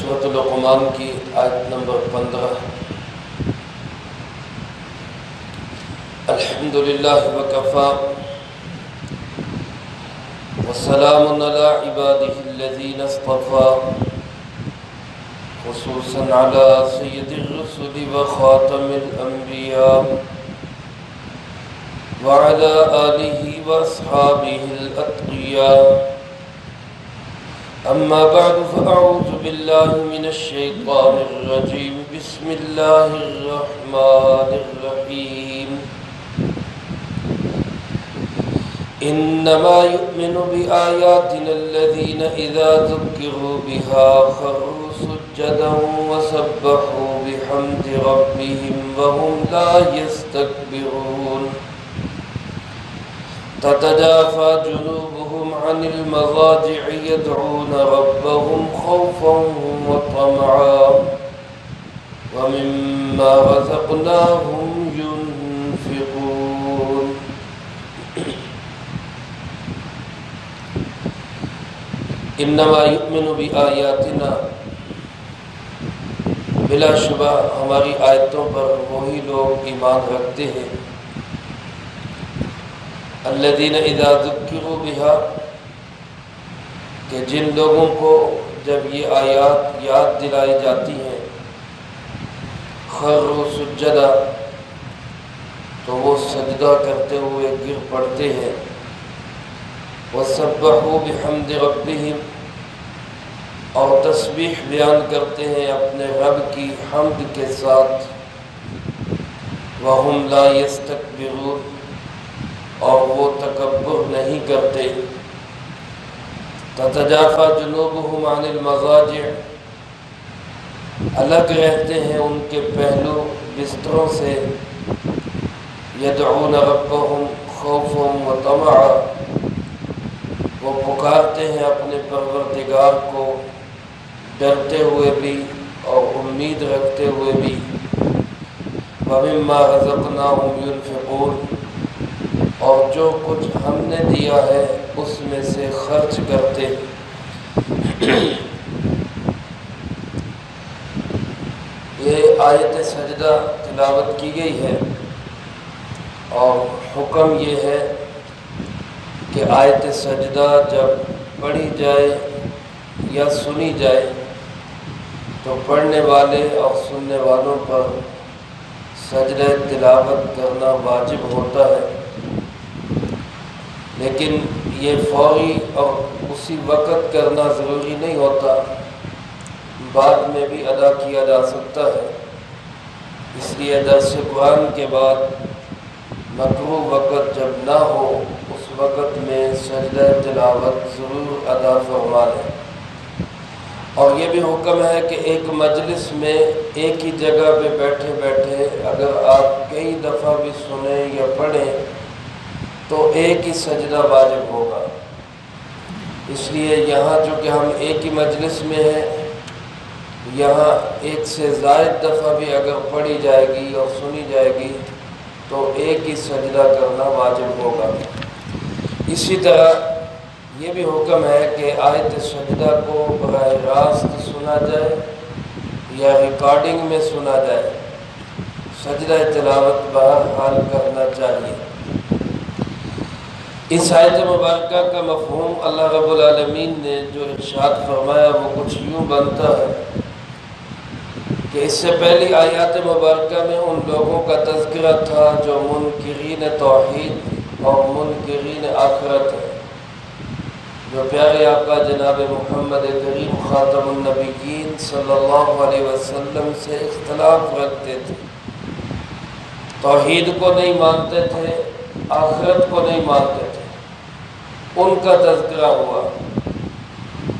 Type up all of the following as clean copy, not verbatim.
سورۃ لقمان کی آیت نمبر 15۔ الحمدللہ وکفی وسلام علی عبادہ الذین اصطفی، خصوصا علی سید الرسل وخاتم الانبیاء وعلى آلہ واصحابہ الاتقیاء۔ اما بعد فاعوذ باللہ من الشیطان الرجیم، بسم اللہ الرحمن الرحیم۔ انما یؤمن بآیاتنا الذین اذا ذکروا بها خروا سجدا وسبحوا بحمد ربهم وهم لا يستكبرون۔ تتجافى جنوبهم عن المضاجع يدعون ربهم خوفا وطمعا ومما رزقناهم ينفقون۔ انما یؤمن بآیاتنا، بلا شبہ ہماری آیتوں پر وہی لوگ ایمان رکھتے ہیں الذین اذا ذکروا بها، کہ جن لوگوں کو جب یہ آیات یاد دلائی جاتی ہیں خروا سجدا، تو وہ سجدہ کرتے ہوئے گر پڑتے ہیں، وسبحوا بحمد ربهم، اور تسبیح بیان کرتے ہیں اپنے رب کی حمد کے ساتھ، وهم لا يستكبرون، اور وہ تکبر نہیں کرتے۔ تتجافى جنوبهم عن المضاجع، الگ رہتے ہیں ان کے پہلو بستروں سے، يدعون ربهم خوفا وطمعا، وہ پکارتے ہیں اپنے پروردگار کو ڈرتے ہوئے بھی اور امید رکھتے ہوئے بھی، وَمِمَّا رَزَقْنَاهُمْ يُنْفِقُونَ، اور جو کچھ ہم نے دیا ہے اس میں سے خرچ کرتے۔ یہ آیت سجدہ تلاوت کی گئی ہے اور حکم یہ ہے کہ آیت سجدہ جب پڑھی جائے یا سنی جائے تو پڑھنے والے اور سننے والوں پر سجدہ تلاوت کرنا واجب ہوتا ہے، لیکن یہ فوری اور اسی وقت کرنا ضروری نہیں ہوتا، بعد میں بھی ادا کیا جا سکتا ہے۔ اس لیے درس قرآن کے بعد مکروہ وقت جب نہ ہو اس وقت میں سجدہ تلاوت ضرور ادا فرما لیں۔ اور یہ بھی حکم ہے کہ ایک مجلس میں ایک ہی جگہ پہ بیٹھے بیٹھے اگر آپ کئی دفعہ بھی سنیں یا پڑھیں تو ایک ہی سجدہ واجب ہوگا۔ اس لیے یہاں چونکہ ہم ایک ہی مجلس میں ہیں، یہاں ایک سے زائد دفعہ بھی اگر پڑھی جائے گی اور سنی جائے گی تو ایک ہی سجدہ کرنا واجب ہوگا۔ اسی طرح یہ بھی حکم ہے کہ آیت سجدہ کو براہ راست سنا جائے یا ریکارڈنگ میں سنا جائے، سجدہ تلاوت بہرحال کرنا چاہیے۔ اس آیت مبارکہ کا مفہوم اللہ رب العالمین نے جو ارشاد فرمایا وہ کچھ یوں بنتا ہے کہ اس سے پہلی آیات مبارکہ میں ان لوگوں کا تذکرہ تھا جو منکرین توحید اور منکرین آخرت ہیں، جو پیارے آقا جناب محمد کریم خاتم النبیین صلی اللہ علیہ وسلم سے اختلاف رکھتے تھے، توحید کو نہیں مانتے تھے، آخرت کو نہیں مانتے تھے۔ ان کا تذکرہ ہوا،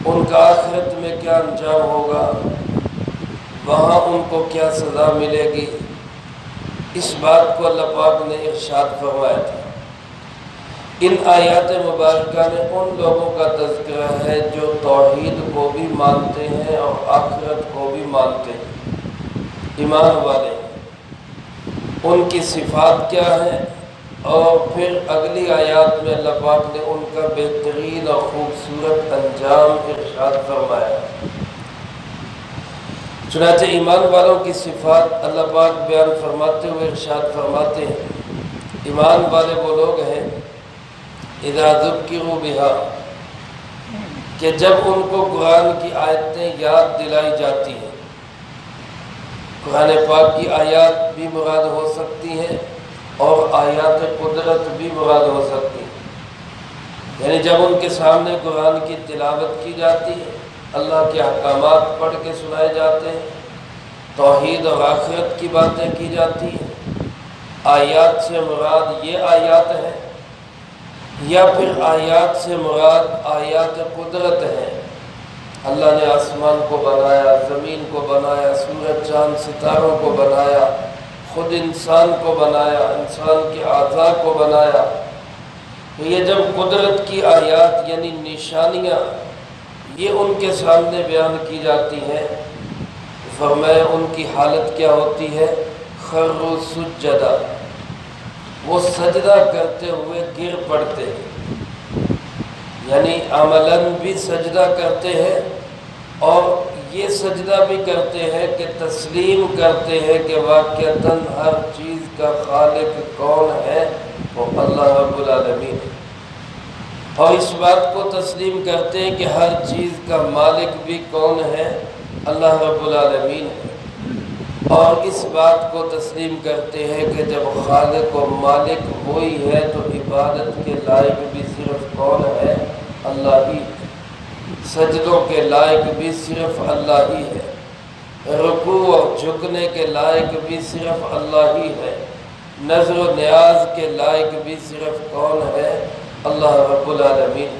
ان کا آخرت میں کیا انجام ہوگا، وہاں ان کو کیا سزا ملے گی، اس بات کو اللہ پاک نے ارشاد فرمایا تھا۔ ان آیات مبارکہ میں ان لوگوں کا تذکرہ ہے جو توحید کو بھی مانتے ہیں اور آخرت کو بھی مانتے ہیں، ایمان والے ہیں۔ ان کی صفات کیا ہیں، اور پھر اگلی آیات میں اللہ پاک نے ان کا بہترین اور خوبصورت انجام ارشاد فرمایا۔ چنانچہ ایمان والوں کی صفات اللہ پاک بیان فرماتے ہوئے ارشاد فرماتے ہیں، ایمان والے وہ لوگ ہیں اذا ذکروا بہا، کہ جب ان کو قرآن کی آیتیں یاد دلائی جاتی ہیں۔ قرآن پاک کی آیات بھی مراد ہو سکتی ہیں اور آیات قدرت بھی مراد ہو سکتی ہیں، یعنی جب ان کے سامنے قرآن کی تلاوت کی جاتی ہے، اللہ کے احکامات پڑھ کے سنائے جاتے ہیں، توحید اور آخرت کی باتیں کی جاتی ہیں، آیات سے مراد یہ آیات ہیں یا پھر آیات سے مراد آیات قدرت ہیں۔ اللہ نے آسمان کو بنایا، زمین کو بنایا، سورج چاند ستاروں کو بنایا، خود انسان کو بنایا، انسان کے اعضاء کو بنایا۔ تو یہ جب قدرت کی آیات یعنی نشانیاں یہ ان کے سامنے بیان کی جاتی ہیں، فرمایا ان کی حالت کیا ہوتی ہے؟ خروا سجدا، وہ سجدہ کرتے ہوئے گر پڑتے ہیں، یعنی عملاً بھی سجدہ کرتے ہیں اور یہ سجدہ بھی کرتے ہیں کہ تسلیم کرتے ہیں کہ واقعتاً ہر چیز کا خالق کون ہے؟ وہ اللہ رب العالمین ہے، اور اس بات کو تسلیم کرتے ہیں کہ ہر چیز کا مالک بھی کون ہے؟ اللہ رب العالمین ہے، اور اس بات کو تسلیم کرتے ہیں کہ جب خالق و مالک وہی ہے تو عبادت کے لائق بھی صرف کون ہے؟ اللہ ہی ہے، سجدوں کے لائق بھی صرف اللہ ہی ہے، رکوع اور جھکنے کے لائق بھی صرف اللہ ہی ہے، نظر و نیاز کے لائق بھی صرف کون ہے؟ اللہ رب العالمین۔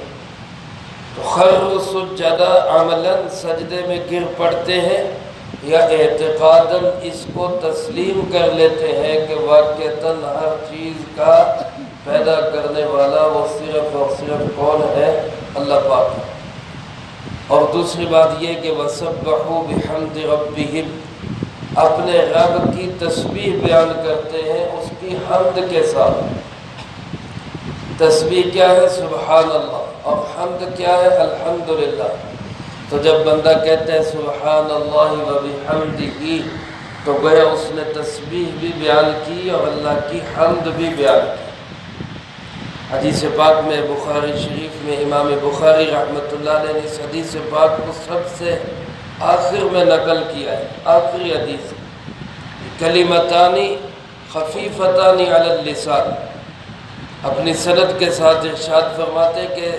تو خروا سجدا عملاً سجدے میں گر پڑتے ہیں یا اعتقاداً اس کو تسلیم کر لیتے ہیں کہ واقعتاً ہر چیز کا پیدا کرنے والا وہ صرف اور صرف کون ہے؟ اللہ پاک ہے۔ اور دوسری بات یہ کہ وَسَبَّحُوا بِحَمْدِ رَبِّهِمْ، اپنے رب کی تسبیح بیان کرتے ہیں اس کی حمد کے ساتھ۔ تسبیح کیا ہے؟ سبحان اللہ، اور حمد کیا ہے؟ الحمدللہ۔ تو جب بندہ کہتا ہے سبحان اللہ و بحمدہ تو گویا اس نے تسبیح بھی بیان کی اور اللہ کی حمد بھی بیان کی۔ حدیث پاک میں بخاری شریف میں امام بخاری رحمۃ اللہ علیہ نے اس حدیث پاک کو سب سے آخر میں نقل کیا ہے، آخری حدیث، کلمتان خفیفتان علی اللسان، اپنی سند کے ساتھ ارشاد فرماتے کہ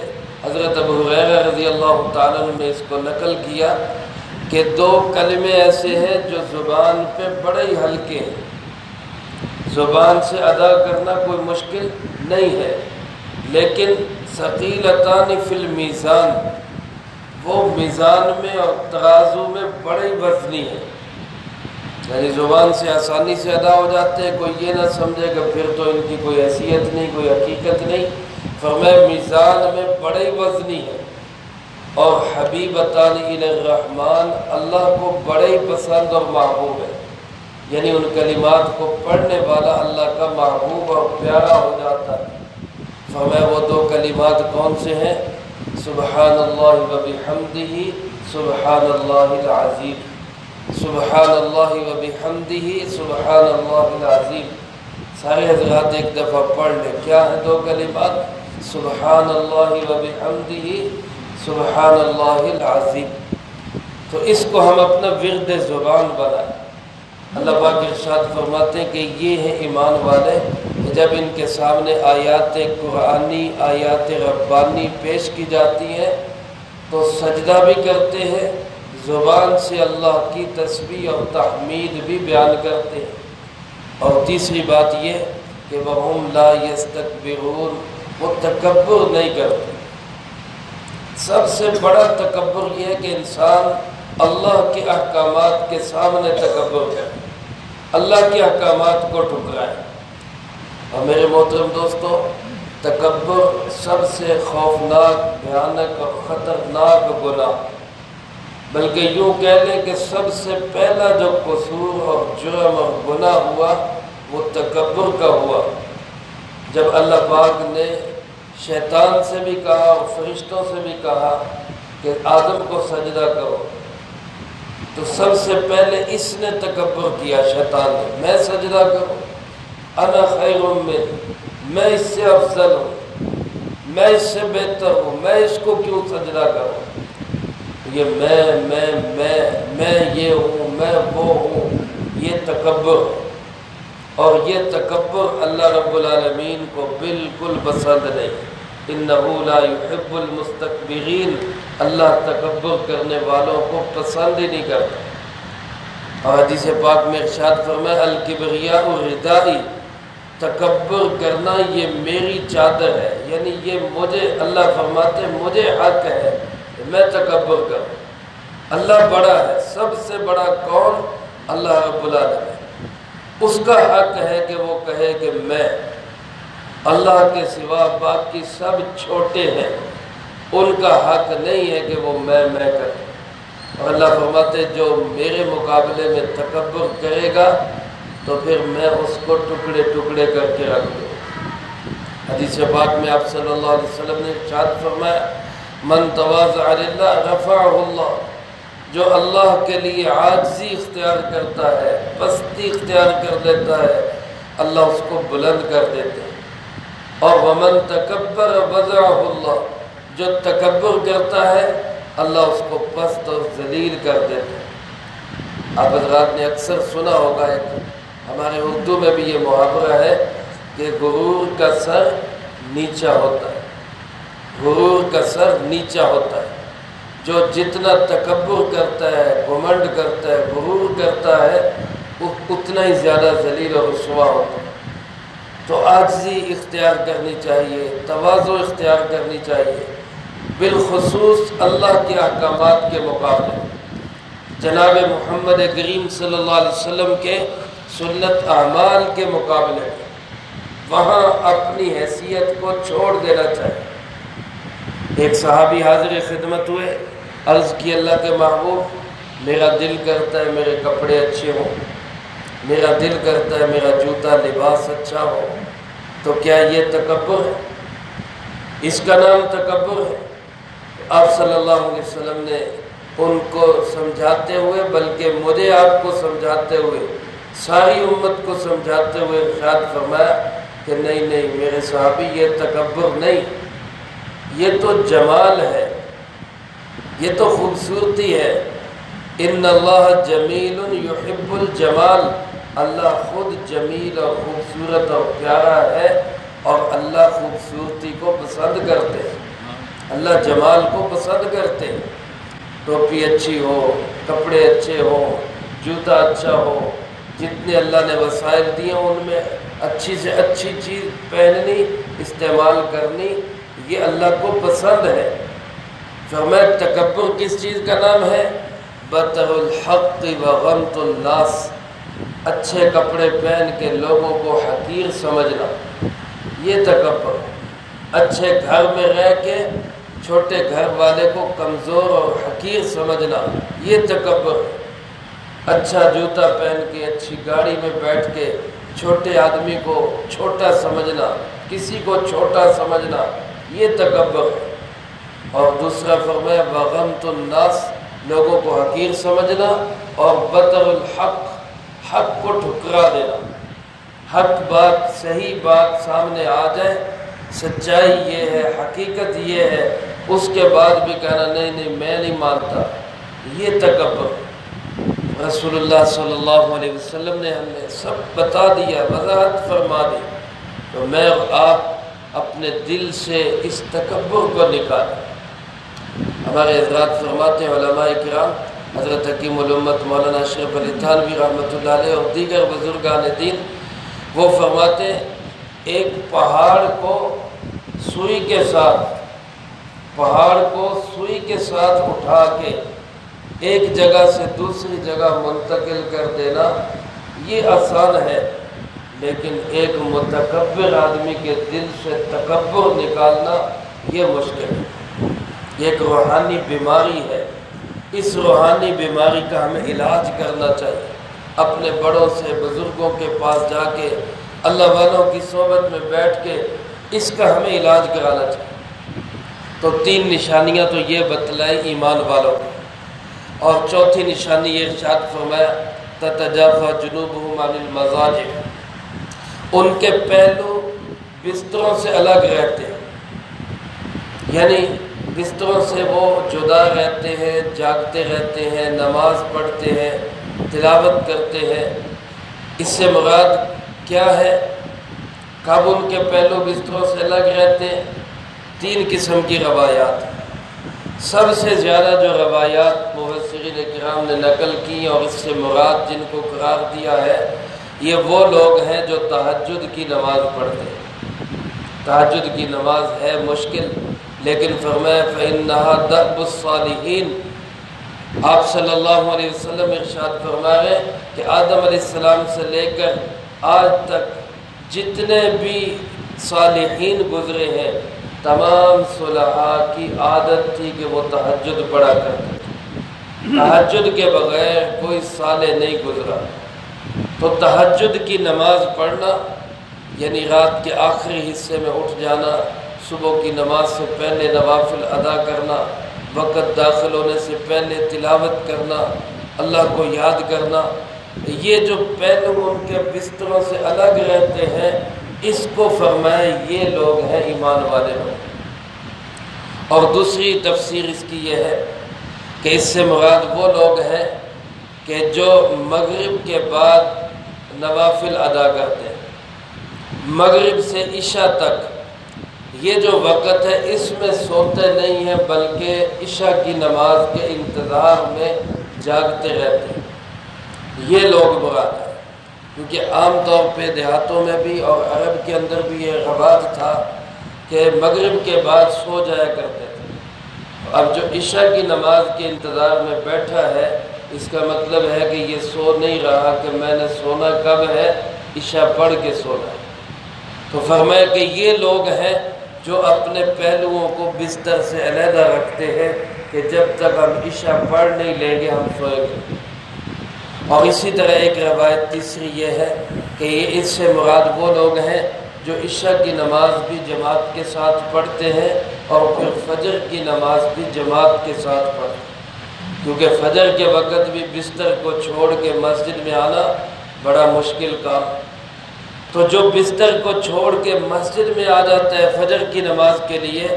حضرت ابو ہریرہ رضی اللہ تعالیٰ عنہ نے اس کو نقل کیا کہ دو کلمے ایسے ہیں جو زبان پہ بڑے ہی ہلکے ہیں، زبان سے ادا کرنا کوئی مشکل نہیں ہے، لیکن ثقیلتان فی المیزان، وہ میزان میں اور ترازو میں بڑے وزنی ہیں، یعنی زبان سے آسانی سے ادا ہو جاتے ہیں، کوئی یہ نہ سمجھے کہ پھر تو ان کی کوئی حیثیت نہیں، کوئی حقیقت نہیں، فرمایا میزان میں بڑے وزنی ہے، اور حبیبتان الی الرحمن، اللہ کو بڑے ہی پسند اور محبوب ہے، یعنی ان کلمات کو پڑھنے والا اللہ کا محبوب اور پیارا ہو جاتا ہے۔ فرمایا وہ دو کلمات کون سے ہیں؟ سبحان اللہ و بحمدہ سبحان اللہ العظیم، سبحان اللہ و بحمدہ سبحان اللہ العظیم۔ سارے حضرات ایک دفعہ پڑھ لیں، کیا ہیں دو کلمات؟ سبحان اللہ و بحمدہ سبحان اللہ العظیم۔ تو اس کو ہم اپنا ورد زبان بنائیں۔ اللہ پاک ارشاد فرماتے ہیں کہ یہ ہیں ایمان والے، جب ان کے سامنے آیات قرآنی، آیات ربانی پیش کی جاتی ہیں تو سجدہ بھی کرتے ہیں، زبان سے اللہ کی تسبیح اور تحمید بھی بیان کرتے ہیں، اور تیسری بات یہ کہ وَهُمْ لَا يَسْتَكْبِرُونَ، وہ تکبر نہیں کرتے۔ سب سے بڑا تکبر یہ ہے کہ انسان اللہ کے احکامات کے سامنے تکبر کرے، اللہ کے احکامات کو ٹھکرائے۔ اور میرے محترم دوستو، تکبر سب سے خوفناک، بھیانک اور خطرناک گناہ، بلکہ یوں کہہ لیں کہ سب سے پہلا جو قصور اور جرم اور گناہ ہوا وہ تکبر کا ہوا، جب اللہ پاک نے شیطان سے بھی کہا اور فرشتوں سے بھی کہا کہ آدم کو سجدہ کرو، تو سب سے پہلے اس نے تکبر کیا، شیطان نے، میں سجدہ کروں، انا خیر من، میں اس سے افضل ہوں، میں اس سے بہتر ہوں، میں اس کو کیوں سجدہ کروں؟ یہ میں یہ ہوں، میں وہ ہوں، یہ تکبر ہے۔ اور یہ تکبر اللہ رب العالمین کو بالکل پسند نہیں۔ انہ لا يحب المستکبرین، اللہ تکبر کرنے والوں کو پسند ہی نہیں کرتا۔ اور حدیث پاک میں ارشاد فرمایا الکبریاء ردائی، تکبر کرنا یہ میری چادر ہے، یعنی یہ مجھے، اللہ فرماتے مجھے حق ہے کہ میں تکبر کروں۔ اللہ بڑا ہے، سب سے بڑا کون؟ اللہ رب العالمین، اس کا حق ہے کہ وہ کہے کہ میں، اللہ کے سوا باقی سب چھوٹے ہیں، ان کا حق نہیں ہے کہ وہ میں کرے۔ اور اللہ فرماتے جو میرے مقابلے میں تکبر کرے گا تو پھر میں اس کو ٹکڑے ٹکڑے کر کے رکھ دوں۔ حدیث پاک میں آپ صلی اللہ علیہ وسلم نے ارشاد فرمایا من تواضع للہ رفعہ اللہ، جو اللہ کے لیے عاجزی اختیار کرتا ہے، پستی اختیار کر لیتا ہے، اللہ اس کو بلند کر دیتے ہیں۔ اور ومن تکبر وضعہ اللہ، جو تکبر کرتا ہے اللہ اس کو پست اور ذلیل کر دیتے ہیں۔ آپ حضرات نے اکثر سنا ہوگا، ایک ہمارے اردو میں بھی یہ محاورہ ہے کہ غرور کا سر نیچا ہوتا ہے، غرور کا سر نیچا ہوتا ہے۔ جو جتنا تکبر کرتا ہے، گھمنڈ کرتا ہے، غرور کرتا ہے، وہ اتنا ہی زیادہ ذلیل اور رسوا ہوتا ہے۔ تو عاجزی اختیار کرنی چاہیے، تواضع اختیار کرنی چاہیے، بالخصوص اللہ کے احکامات کے مقابلے، جناب محمد کریم صلی اللہ علیہ وسلم کے سنت اعمال کے مقابلے میں وہاں اپنی حیثیت کو چھوڑ دینا چاہیے۔ ایک صحابی حاضر خدمت ہوئے، عرض کی اللہ کے محبوب میرا دل کرتا ہے میرے کپڑے اچھے ہوں، میرا دل کرتا ہے میرا جوتا لباس اچھا ہو، تو کیا یہ تکبر ہے؟ اس کا نام تکبر ہے؟ آپ صلی اللہ علیہ وسلم نے ان کو سمجھاتے ہوئے، بلکہ مجھے آپ کو سمجھاتے ہوئے، ساری امت کو سمجھاتے ہوئے ارشاد فرمایا کہ نہیں میرے صحابی، یہ تکبر نہیں، یہ تو جمال ہے، یہ تو خوبصورتی ہے۔ ان اللہ جمیل یحب الجمال، اللہ خود جمیل اور خوبصورت اور پیارا ہے، اور اللہ خوبصورتی کو پسند کرتے ہیں، اللہ جمال کو پسند کرتے ہیں۔ ٹوپی اچھی ہو، کپڑے اچھے ہوں، جوتا اچھا ہو، جتنے اللہ نے وسائل دیے ان میں اچھی سے اچھی چیز پہننی، استعمال کرنی، یہ اللہ کو پسند ہے۔ فرمایا تکبر کس چیز کا نام ہے؟ بطر الحق وغمط الناس، اچھے کپڑے پہن کے لوگوں کو حقیر سمجھنا، یہ تکبر۔ اچھے گھر میں رہ کے چھوٹے گھر والے کو کمزور اور حقیر سمجھنا، یہ تکبر ہے۔ اچھا جوتا پہن کے اچھی گاڑی میں بیٹھ کے چھوٹے آدمی کو چھوٹا سمجھنا، کسی کو چھوٹا سمجھنا، یہ تکبر ہے۔ اور دوسرا فرمایا وغمط الناس، لوگوں کو حقیر سمجھنا، اور بطر الحق، حق کو ٹھکرا دینا۔ حق بات، صحیح بات سامنے آ جائے، سچائی یہ ہے، حقیقت یہ ہے، اس کے بعد بھی کہنا نہیں میں نہیں مانتا، یہ تکبر۔ رسول اللہ صلی اللہ علیہ وسلم نے ہمیں سب بتا دیا، وضاحت فرما دی، تو میں اور آپ اپنے دل سے اس تکبر کو نکالیں۔ ہمارے حضرات فرماتے ہیں، علماء کرام، حضرت حکیم الامت مولانا اشرف علی تھانوی رحمۃ اللہ علیہ اور دیگر بزرگان دین، وہ فرماتے ہیں ایک پہاڑ کو سوئی کے ساتھ اٹھا کے ایک جگہ سے دوسری جگہ منتقل کر دینا یہ آسان ہے، لیکن ایک متکبر آدمی کے دل سے تکبر نکالنا یہ مشکل ہے۔ یہ ایک روحانی بیماری ہے، اس روحانی بیماری کا ہمیں علاج کرنا چاہیے، اپنے بڑوں سے، بزرگوں کے پاس جا کے، اللہ والوں کی صحبت میں بیٹھ کے اس کا ہمیں علاج کرانا چاہیے۔ تو 3 نشانیاں تو یہ بتلائی ایمان والوں کی، اور چوتھی نشانی یہ ارشاد فرمایا تتجافی جنوبہم عن المضاجع، ان کے پہلو بستروں سے الگ رہتے ہیں، یعنی بستروں سے وہ جدا رہتے ہیں، جاگتے رہتے ہیں، نماز پڑھتے ہیں، تلاوت کرتے ہیں۔ اس سے مراد کیا ہے؟ کب ان کے پہلو بستروں سے الگ رہتے ہیں؟ 3 قسم کی روایات۔ سب سے زیادہ جو روایات مفسرین کرام نے نقل کی اور اس سے مراد جن کو قرار دیا ہے، یہ وہ لوگ ہیں جو تہجد کی نماز پڑھتے ہیں۔ تہجد کی نماز ہے مشکل، لیکن فرمایا فَإِنَّهَا دَأْبُ الصَّالِحِينَ۔ آپ صلی اللہ علیہ وسلم ارشاد فرما رہے ہیں کہ آدم علیہ السلام سے لے کر آج تک جتنے بھی صالحین گزرے ہیں، تمام صلحاء کی عادت تھی کہ وہ تہجد پڑھا کرتے تھے۔ تہجد کے بغیر کوئی صالح نہیں گزرا۔ تو تہجد کی نماز پڑھنا یعنی رات کے آخری حصے میں اٹھ جانا، صبح کی نماز سے پہلے نوافل ادا کرنا، وقت داخل ہونے سے پہلے تلاوت کرنا، اللہ کو یاد کرنا، یہ جو پہلو ان کے بستروں سے الگ رہتے ہیں، اس کو فرمایا یہ لوگ ہیں ایمان والے لوگ۔ اور دوسری تفسیر اس کی یہ ہے کہ اس سے مراد وہ لوگ ہیں کہ جو مغرب کے بعد نوافل ادا کرتے ہیں۔ مغرب سے عشاء تک یہ جو وقت ہے اس میں سوتے نہیں ہیں، بلکہ عشاء کی نماز کے انتظار میں جاگتے رہتے ہیں۔ یہ لوگ مراد ہیں، کیونکہ عام طور پہ دیہاتوں میں بھی اور عرب کے اندر بھی یہ رواج تھا کہ مغرب کے بعد سو جایا کرتے تھے۔ اب جو عشاء کی نماز کے انتظار میں بیٹھا ہے، اس کا مطلب ہے کہ یہ سو نہیں رہا کہ میں نے سونا کب ہے، عشاء پڑھ کے سونا ہے۔ تو فرمایا کہ یہ لوگ ہیں جو اپنے پہلوؤں کو بستر سے علیحدہ رکھتے ہیں کہ جب تک ہم عشاء پڑھ نہیں لیں گے ہم سوئیں گے۔ اور اسی طرح ایک روایت تیسری یہ ہے کہ یہ اس سے مراد وہ لوگ ہیں جو عشاء کی نماز بھی جماعت کے ساتھ پڑھتے ہیں اور پھر فجر کی نماز بھی جماعت کے ساتھ پڑھتے ہیں، کیونکہ فجر کے وقت بھی بستر کو چھوڑ کے مسجد میں آنا بڑا مشکل کام ہے۔ تو جو بستر کو چھوڑ کے مسجد میں آ جاتا ہے فجر کی نماز کے لیے،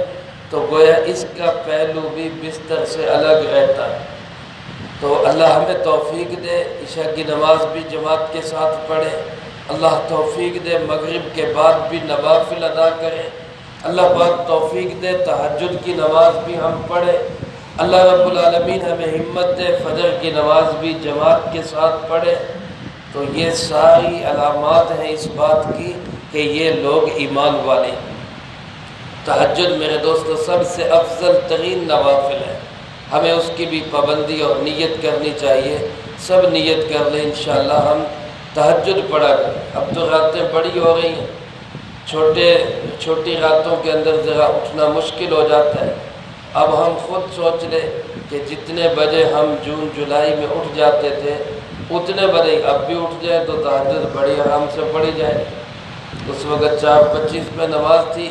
تو گویا اس کا پہلو بھی بستر سے الگ رہتا ہے۔ تو اللہ ہمیں توفیق دے عشاء کی نماز بھی جماعت کے ساتھ پڑھے، اللہ توفیق دے مغرب کے بعد بھی نوافل ادا کریں، اللہ پاک توفیق دے تہجد کی نماز بھی ہم پڑھیں، اللہ رب العالمین ہمیں ہمت دے فجر کی نماز بھی جماعت کے ساتھ پڑھیں۔ تو یہ ساری علامات ہیں اس بات کی کہ یہ لوگ ایمان والے ہیں۔ تہجد میرے دوستو سب سے افضل ترین نوافل ہے، ہمیں اس کی بھی پابندی اور نیت کرنی چاہیے۔ سب نیت کر لیں انشاءاللہ ہم تہجد پڑھا کریں۔ اب تو راتیں بڑی ہو رہی ہیں، چھوٹی راتوں کے اندر ذرا اٹھنا مشکل ہو جاتا ہے۔ اب ہم خود سوچ لیں کہ جتنے بجے ہم جون جولائی میں اٹھ جاتے تھے اتنے بجے اب بھی اٹھ جائے تو تہجد بڑی آرام سے پڑھی جائے۔ اس وقت 4:25 پہ نماز تھی،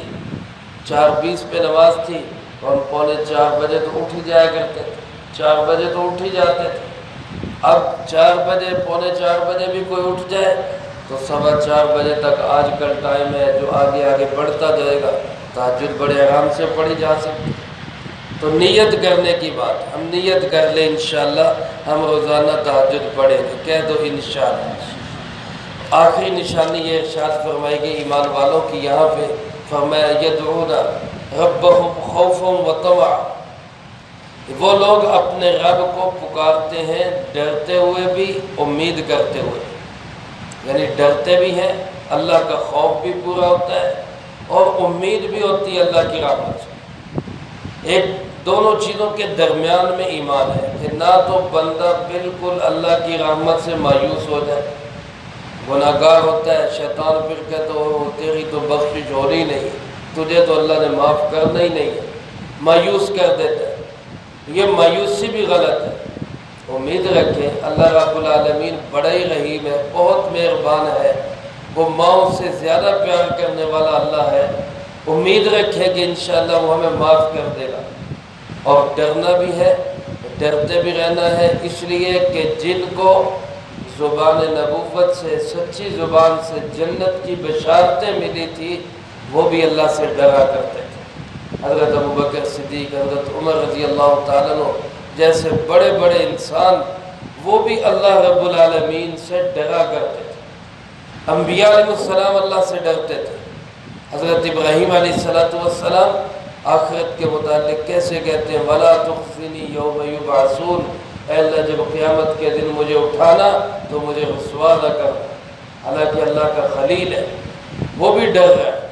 4:20 پہ نماز تھی، اور ہم 3:45 بجے تو اٹھ ہی جایا کرتے تھے، 4 بجے تو اٹھ ہی جاتے تھے۔ اب 4 بجے 3:45 بجے بھی کوئی اٹھ جائے تو 4:15 بجے تک آج کل ٹائم ہے جو آگے آگے بڑھتا جائے گا، تہجد بڑے آرام سے پڑھی جا سکتی۔ تو نیت کرنے کی بات، ہم نیت کر لیں انشاءاللہ ہم روزانہ تہجد پڑھیں گے، کہہ دو انشاءاللہ۔ آخری نشانی یہ ارشاد فرمائی گئی ایمان والوں کی، یہاں پہ فرمایا یدعون ربہم خوفا وطمعا، وہ لوگ اپنے رب کو پکارتے ہیں ڈرتے ہوئے بھی امید کرتے ہوئے، یعنی ڈرتے بھی ہیں، اللہ کا خوف بھی پورا ہوتا ہے اور امید بھی ہوتی ہے اللہ کی رحمت سے۔ ایک دونوں چیزوں کے درمیان میں ایمان ہے کہ نہ تو بندہ بالکل اللہ کی رحمت سے مایوس ہو جائے، گناہ گار ہوتا ہے، شیطان پھر کہتا ہو تیری تو بخشش ہو رہی نہیں، تجھے تو اللہ نے معاف کرنا ہی نہیں ہے، مایوس کر دیتا ہے۔ یہ مایوسی بھی غلط ہے۔ امید رکھیں اللہ رب العالمین بڑا ہی رحیم ہے، بہت مہربان ہے، وہ ماؤں سے زیادہ پیار کرنے والا اللہ ہے۔ امید رکھیں کہ انشاءاللہ وہ ہمیں معاف کر دے گا۔ اور ڈرنا بھی ہے، ڈرتے بھی رہنا ہے، اس لیے کہ جن کو زبان نبوت سے، سچی زبان سے جنت کی بشارتیں ملی تھی، وہ بھی اللہ سے ڈرا کرتے تھے۔ حضرت ابوبکر صدیق، حضرت عمر رضی اللہ تعالیٰ عنہ جیسے بڑے بڑے انسان، وہ بھی اللہ رب العالمین سے ڈرا کرتے تھے۔ انبیاء علیہ السلام اللہ سے ڈرتے تھے۔ حضرت ابراہیم علیہ السلام آخرت کے متعلق کیسے کہتے ہیں وَلَا تُخْزِنِي يَوْمَ يُبْعَثُونَ، اے اللہ جب قیامت کے دن مجھے اٹھانا تو مجھے رسوا نہ کرنا۔ حالانکہ اللہ کا خلیل ہے، وہ بھی ڈر رہا ہے۔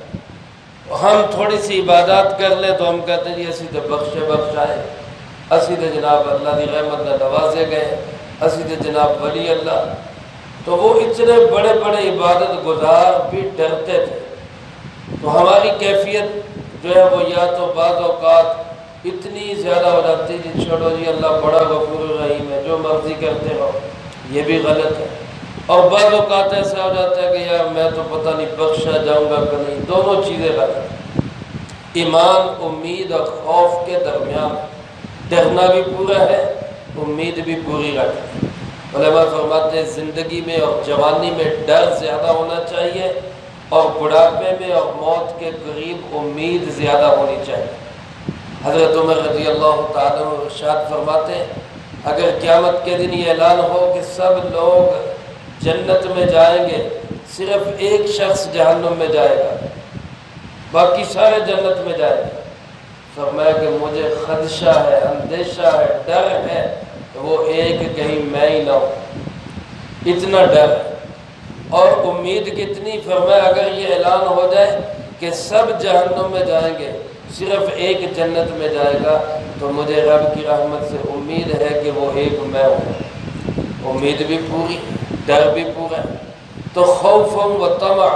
ہم تھوڑی سی عبادات کر لیں تو ہم کہتے ہیں جی اسی تو بخشائے، اسی تو جناب اللہ کی رحمت نہ نوازے گئے، اسی تو جناب ولی اللہ۔ تو وہ اتنے بڑے بڑے عبادت گزار بھی ڈرتے تھے۔ تو ہماری کیفیت جو ہے وہ یا تو بعض اوقات اتنی زیادہ ہو جاتی ہے جی چھوڑو جی اللہ بڑا غفور رحیم ہے، جو مرضی کرتے ہو، یہ بھی غلط ہے۔ اور بعض اوقات ایسا ہو جاتا ہے کہ یار میں تو پتہ نہیں بخشا جاؤں گا کہ نہیں، دونوں چیزیں غلط۔ ایمان امید اور خوف کے درمیان ڈرنا بھی پورا ہے، امید بھی پوری رکھنا۔ علماء فرماتے ہیں زندگی میں اور جوانی میں ڈر زیادہ ہونا چاہیے، اور بڑھاپے میں اور موت کے قریب امید زیادہ ہونی چاہیے۔ حضرت عمر رضی اللہ تعالیٰ عنہ ارشاد فرماتے ہیں اگر قیامت کے دن یہ اعلان ہو کہ سب لوگ جنت میں جائیں گے، صرف ایک شخص جہنم میں جائے گا، باقی سارے جنت میں جائیں گے، فرمایا کہ مجھے خدشہ ہے، اندیشہ ہے، ڈر ہے کہ وہ ایک کہیں میں ہی نہ ہوں، اتنا ڈر ہے۔ اور امید کتنی، فرمایا اگر یہ اعلان ہو جائے کہ سب جہنم میں جائیں گے، صرف ایک جنت میں جائے گا، تو مجھے رب کی رحمت سے امید ہے کہ وہ ایک میں ہوں۔ امید بھی پوری، ڈر بھی پورا۔ تو خوف و طمع،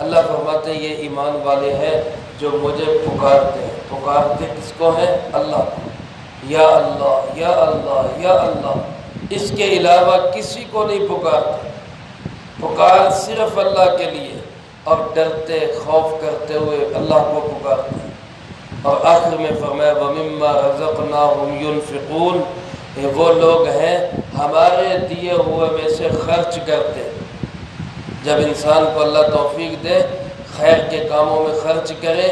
اللہ فرماتے ہیں یہ ایمان والے ہیں جو مجھے پکارتے ہیں۔ پکارتے کس کو ہیں؟ اللہ کو، یا اللہ یا اللہ یا اللہ، اس کے علاوہ کسی کو نہیں پکارتے۔ پکار صرف اللہ کے لیے، اور ڈرتے خوف کرتے ہوئے اللہ کو پکارتے ہیں۔ اور آخر میں فرمایا وَمِمَّا رَزَقْنَاهُمْ يُنْفِقُونَ، یہ وہ لوگ ہیں ہمارے دیے ہوئے میں سے خرچ کرتے۔ جب انسان کو اللہ توفیق دے خیر کے کاموں میں خرچ کرے،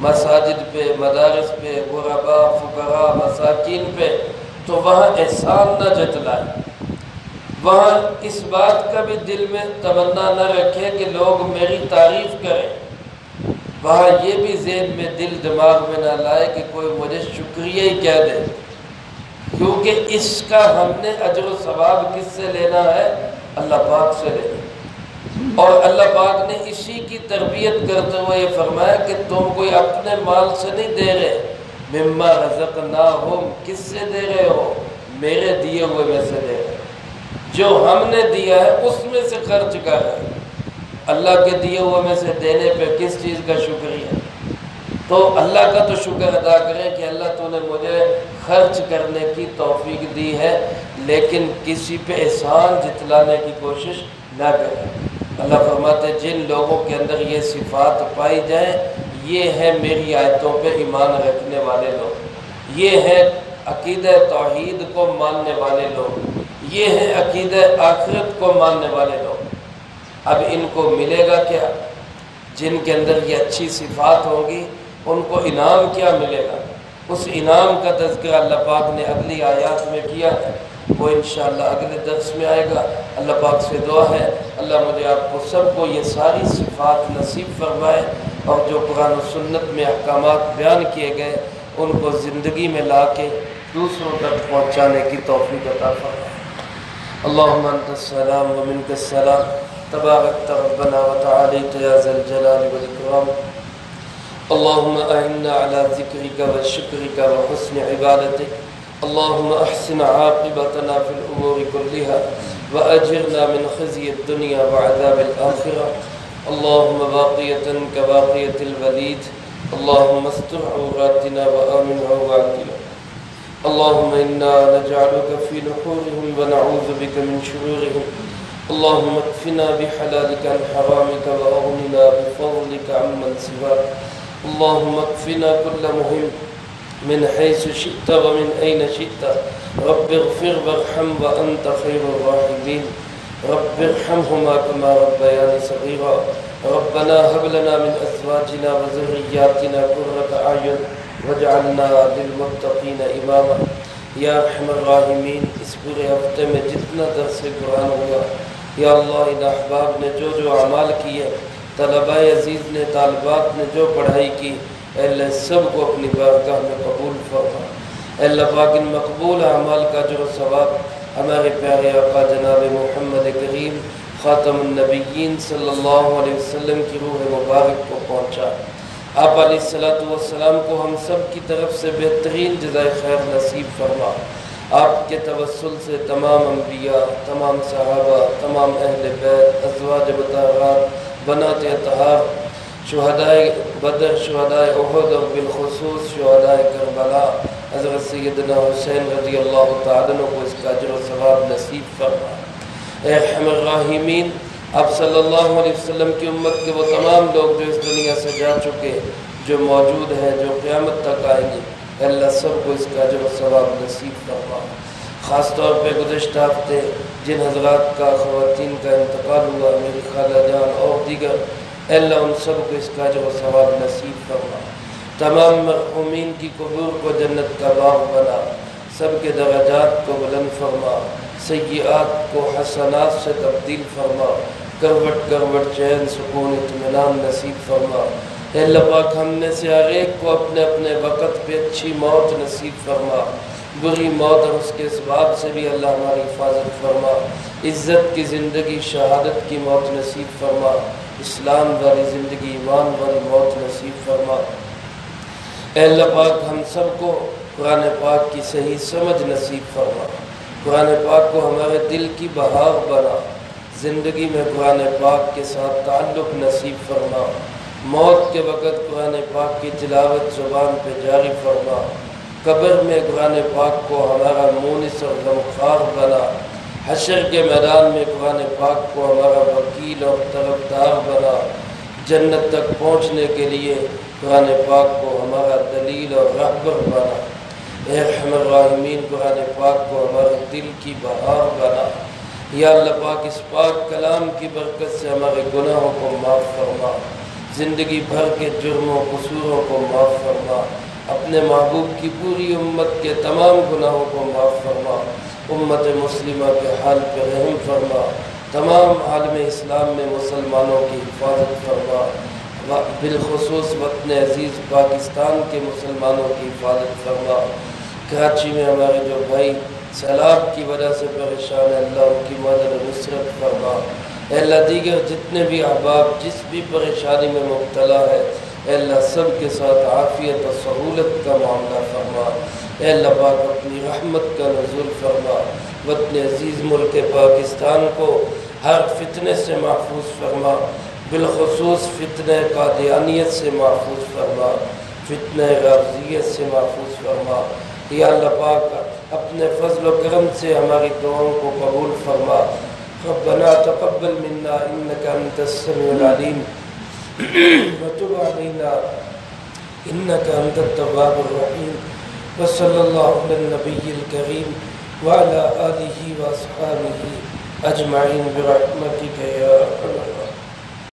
مساجد پہ، مدارس پہ، غرباء، فقراء، مساکین پہ، تو وہاں احسان نہ جتلائے، وہاں اس بات کا بھی دل میں تمنا نہ رکھے کہ لوگ میری تعریف کریں، وہاں یہ بھی ذہن میں دل دماغ میں نہ لائے کہ کوئی مجھے شکریہ ہی کہہ دے، کیونکہ اس کا ہم نے اجر و ثواب کس سے لینا ہے؟ اللہ پاک سے لینا۔ اور اللہ پاک نے اسی کی تربیت کرتے ہوئے یہ فرمایا کہ تم کوئی اپنے مال سے نہیں دے رہے، مما رزقناہم، کس سے دے رہے ہو؟ میرے دیے ہوئے میں سے دے رہے، جو ہم نے دیا ہے اس میں سے خرچ کر رہے۔ اللہ کے دیے ہوئے میں سے دینے پہ کس چیز کا شکریہ؟ تو اللہ کا تو شکر ادا کریں کہ اللہ تو نے مجھے خرچ کرنے کی توفیق دی ہے، لیکن کسی پہ احسان جتلانے کی کوشش نہ کریں۔ اللہ فرماتے ہیں جن لوگوں کے اندر یہ صفات پائی جائیں، یہ ہے میری آیتوں پہ ایمان رکھنے والے لوگ، یہ ہے عقیدہ توحید کو ماننے والے لوگ، یہ ہے عقیدہ آخرت کو ماننے والے لوگ۔ اب ان کو ملے گا کیا؟ جن کے اندر یہ اچھی صفات ہوں گی ان کو انعام کیا ملے گا؟ اس انعام کا تذکرہ اللہ پاک نے اگلی آیات میں کیا ہے، وہ انشاءاللہ اگلے درس میں آئے گا۔ اللہ پاک سے دعا ہے اللہ مجھے آپ کو سب کو یہ ساری صفات نصیب فرمائے، اور جو قرآن و سنت میں احکامات بیان کیے گئے ان کو زندگی میں لا کے دوسروں تک پہنچانے کی توفیق عطا فرمائے۔ اللہم انت السلام و منک السلام، تبارکت ربنا و تعالیت یا ذا الجلال والاکرام۔ اللہم اعنا علی ذکرک و شکرک و حسن عبادتک، اللہم احسن عاقبتنا فی الامور کلها واجرنا من خزی الدنیا وعذاب الآخرہ، اللہم باقیتا کباقیت الولید، اللہم استر عوراتنا وآمن رواتنا، اللہم انا نجعلک فی نحورهم ونعوذ بک من شرورهم، اللہم اکفنا بحلالک عن حرامک واغننا بفضلک عمن سواک، اللہم اکفنا کل مہم من حیث شئت ومن این شئت، رب اغفر وارحم وأنت خير الراحمين رب ارحمهما كما ربياني صغيرا ربنا هب لنا من أزواجنا وذرياتنا قرة أعين واجعلنا للمتقين إماما یا ارحم الراحمین اس پورے ہفتے میں جتنا درس قرآن ہوا یا اللہ ان احباب نے جو اعمال کیے طلباء عزیز نے طالبات نے جو پڑھائی کی اے اللہ سب کو اپنی بارگاہ میں قبول فرما اے اللہ پاک ان مقبول اعمال کا جو ثواب ہمارے پیارے آقا جناب محمد کریم خاتم النبیین صلی اللہ علیہ وسلم کی روح مبارک کو پہنچا آپ علیہ السلام کو ہم سب کی طرف سے بہترین جزائے خیر نصیب فرما آپ کے توسل سے تمام انبیاء تمام صحابہ تمام اہل بیت ازواج مطہرات بنات اطہار شہدائے بدر شہدائے احد اور بالخصوص شہدائے کربلا حضرت سیدنا حسین رضی اللہ تعالیٰ عنہ کو اس کا اجر و ثواب نصیب فرما اے ارحم الراحمین آپ صلی اللہ علیہ وسلم کی امت کے وہ تمام لوگ جو اس دنیا سے جا چکے جو موجود ہیں جو قیامت تک آئیں گے اے اللہ سب کو اس کا اجر و ثواب نصیب فرما خاص طور پہ گزشتہ ہفتے جن حضرات کا خواتین کا انتقال ہوا میری خالہ جان اور دیگر اے اللہ ان سب کو اس کا اجر و ثواب نصیب فرما تمام مرحومین کی قبور کو جنت کا باغ بنا سب کے درجات کو بلند فرما سیئات کو حسنات سے تبدیل فرما کروٹ کروٹ چین سکون اطمینان نصیب فرما اے اللہ پاک ہم میں سے ہر ایک کو اپنے اپنے وقت پہ اچھی موت نصیب فرما بری موت اور اس کے اسباب سے بھی اللہ ہماری حفاظت فرما عزت کی زندگی شہادت کی موت نصیب فرما اسلام والی زندگی ایمان والی موت نصیب فرما اے اللہ پاک ہم سب کو قرآن پاک کی صحیح سمجھ نصیب فرما قرآن پاک کو ہمارے دل کی بہار بنا زندگی میں قرآن پاک کے ساتھ تعلق نصیب فرما موت کے وقت قرآن پاک کی تلاوت زبان پہ جاری فرما قبر میں قرآن پاک کو ہمارا مونس اور غمخوار بنا حشر کے میدان میں قرآن پاک کو ہمارا وکیل اور طرفدار بنا جنت تک پہنچنے کے لیے قرآن پاک کو ہمارا دلیل اور رہبر بنا اے ارحم الراحمین قرآن پاک کو ہمارے دل کی بہار بنا یا اللہ پاک اس پاک کلام کی برکت سے ہمارے گناہوں کو معاف فرما زندگی بھر کے جرموں قصوروں کو معاف فرما اپنے محبوب کی پوری امت کے تمام گناہوں کو معاف فرما امت مسلمہ کے حال پہ رحم فرما تمام عالم اسلام میں مسلمانوں کی حفاظت فرما بالخصوص وطن عزیز پاکستان کے مسلمانوں کی حفاظت فرما کراچی میں ہمارے جو بھائی سیلاب کی وجہ سے پریشان ہے اللہ ان کی مدد و نصرت فرما اے اللہ دیگر جتنے بھی احباب جس بھی پریشانی میں مبتلا ہے اے اللہ سب کے ساتھ عافیت و سہولت کا معاملہ فرما اے اللہ پاک اپنی رحمت کا نزول فرما وطن عزیز ملک پاکستان کو ہر فتنے سے محفوظ فرما بالخصوص فتنہ قادیانیت سے محفوظ فرما فتنہ رافضیت سے محفوظ فرما یا اللہ پاک اپنے فضل و کرم سے ہماری دعاؤں کو قبول فرما ربنا تقبل منا انك انت السميع العليم وتب علينا انك انت التواب الرحيم وصلى الله على النبي الكريم وعلى آله واصحابه اجمعين برحمتك يا ارحم